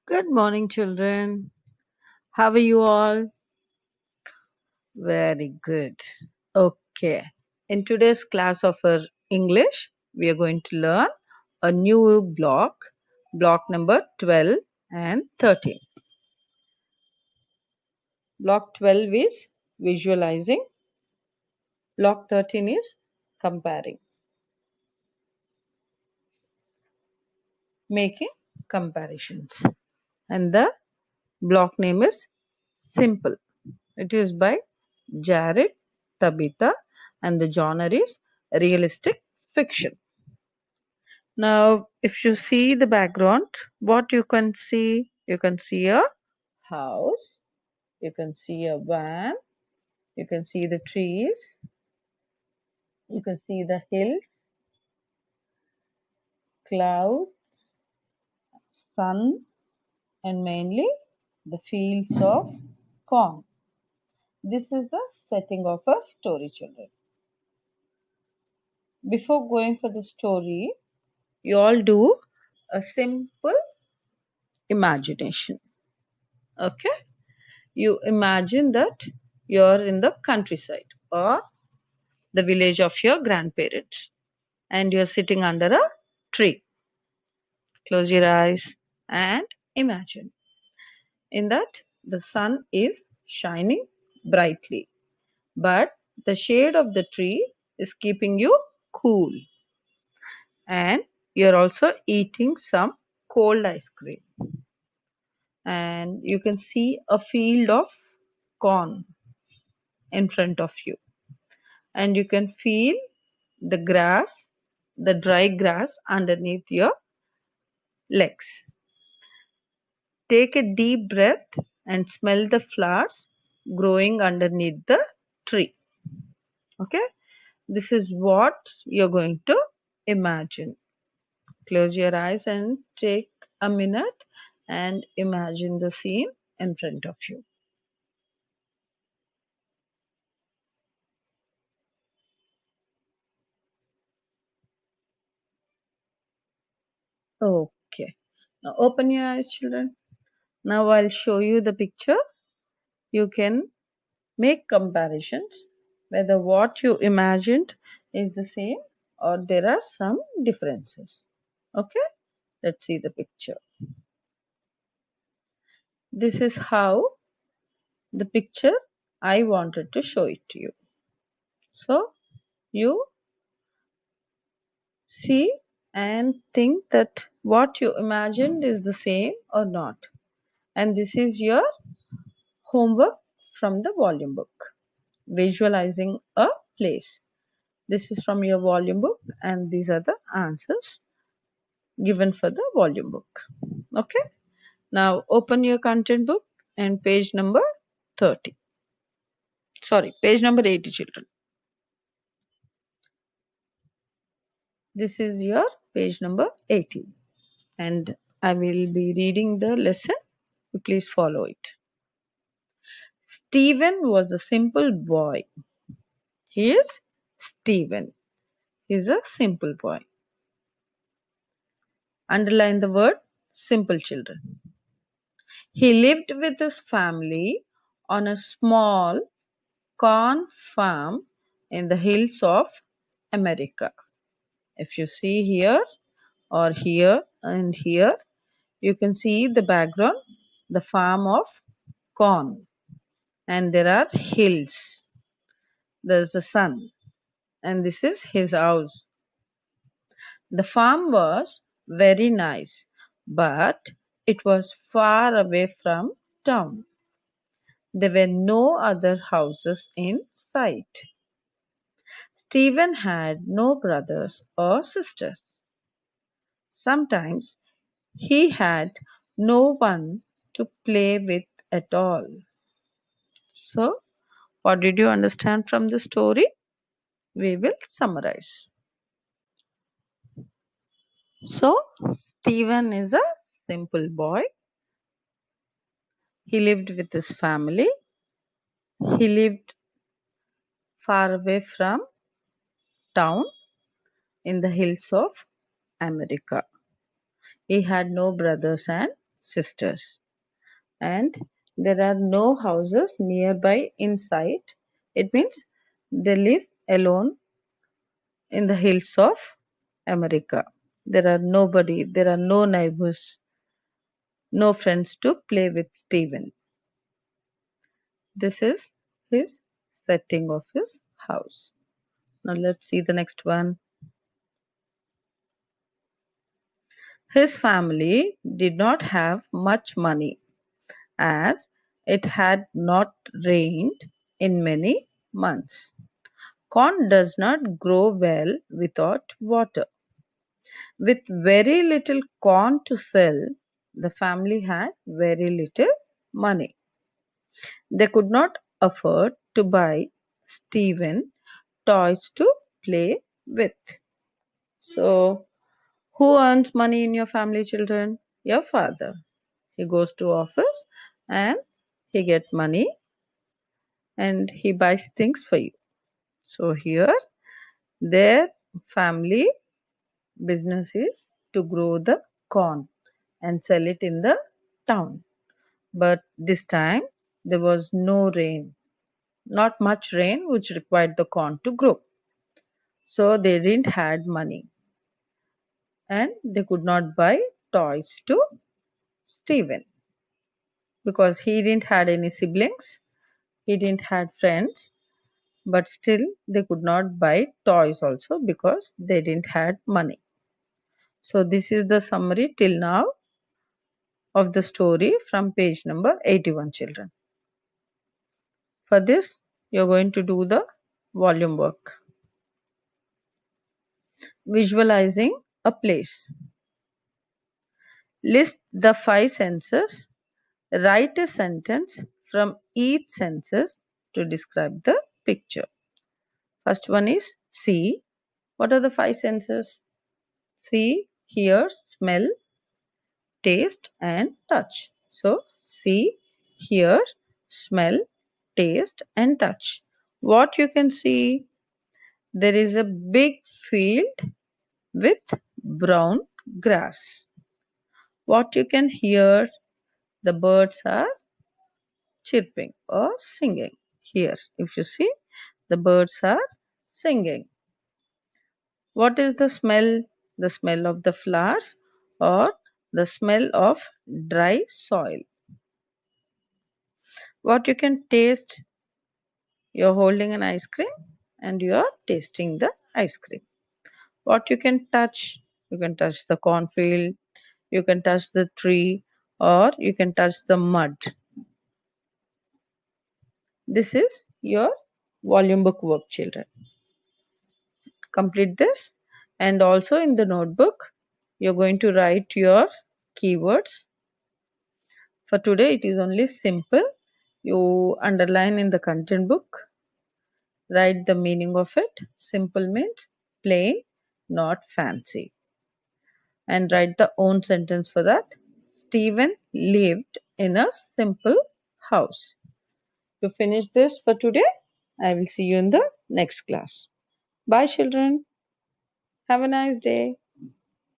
Good morning, children. How are you all? Very good. Okay. In today's class of our English, we are going to learn a new block number 12 and 13. Block 12 is visualizing, block 13 is comparing, making comparisons. And the block name is simple. It is by Jared Tabitha and the genre is realistic fiction. Now, if you see the background, what you can see? You can see a house, you can see a van, you can see the trees, you can see the hills, clouds, sun, and mainly the fields of corn. This is the setting of a story, children. Before going for the story, you all do a simple imagination. Okay? You imagine that you're in the countryside or the village of your grandparents and you're sitting under a tree. Close your eyes and imagine. In that, the sun is shining brightly, but the shade of the tree is keeping you cool, and you're also eating some cold ice cream. And you can see a field of corn in front of you, and you can feel the grass, the dry grass underneath your legs. Take a deep breath and smell the flowers growing underneath the tree. Okay, this is what you're going to imagine. Close your eyes and take a minute and imagine the scene in front of you. Okay, now open your eyes, children. Now I'll show you the picture. You can make comparisons whether what you imagined is the same or there are some differences. Okay, let's see the picture. This is how the picture I wanted to show it to you. So you see and think that what you imagined is the same or not. And this is your homework from the volume book. Visualizing a place. This is from your volume book and these are the answers given for the volume book. Okay. Now open your content book and page number 30. Sorry, page number 80, children. This is your page number 80 and I will be reading the lesson. Please follow it. Stephen was a simple boy. He is Stephen. He is a simple boy. Underline the word simple, children. He lived with his family on a small corn farm in the hills of America. If you see here or here and here, you can see the background, the farm of corn, and there are hills. There's the sun, and this is his house. The farm was very nice, but it was far away from town. There were no other houses in sight. Stephen had no brothers or sisters. Sometimes he had no one to play with at all. So, what did you understand from the story? We will summarize. So, Stephen is a simple boy. He lived with his family. He lived far away from town in the hills of America. He had no brothers and sisters, and there are no houses nearby in sight. It means they live alone in the hills of America. There are no neighbors, no friends to play with Stephen. This is his setting of his house. Now let's see the next one. His family did not have much money as it had not rained in many months. Corn does not grow well without water. With very little corn to sell, the family had very little money. They could not afford to buy Stephen toys to play with. So, who earns money in your family, children? Your father. He goes to office and he gets money and he buys things for you. So here their family business is to grow the corn and sell it in the town. But this time there was no rain, not much rain which required the corn to grow. So they didn't had money and they could not buy toys to Stephen because he didn't had any siblings, he didn't had friends, but still they could not buy toys also because they didn't had money. So this is the summary till now of the story from page number 81, children. For this you are going to do the volume work. Visualizing a place. List the 5 senses. Write a sentence from each senses to describe the picture. First one is see. What are the 5 senses? See, hear, smell, taste and touch. So see, hear, smell, taste and touch. What you can see? There is a big field with brown grass. What you can hear? The birds are chirping or singing. Here, if you see, the birds are singing. What is the smell? The smell of the flowers or the smell of dry soil. What you can taste? You're holding an ice cream and you are tasting the ice cream. What you can touch? You can touch the cornfield, you can touch the tree, or you can touch the mud. This is your volume book work, children. Complete this, and also in the notebook, you're going to write your keywords. For today, it is only simple. You underline in the content book, write the meaning of it. Simple means plain, not fancy. And write the own sentence for that. Stephen lived in a simple house. To finish this for today, I will see you in the next class. Bye, children. Have a nice day.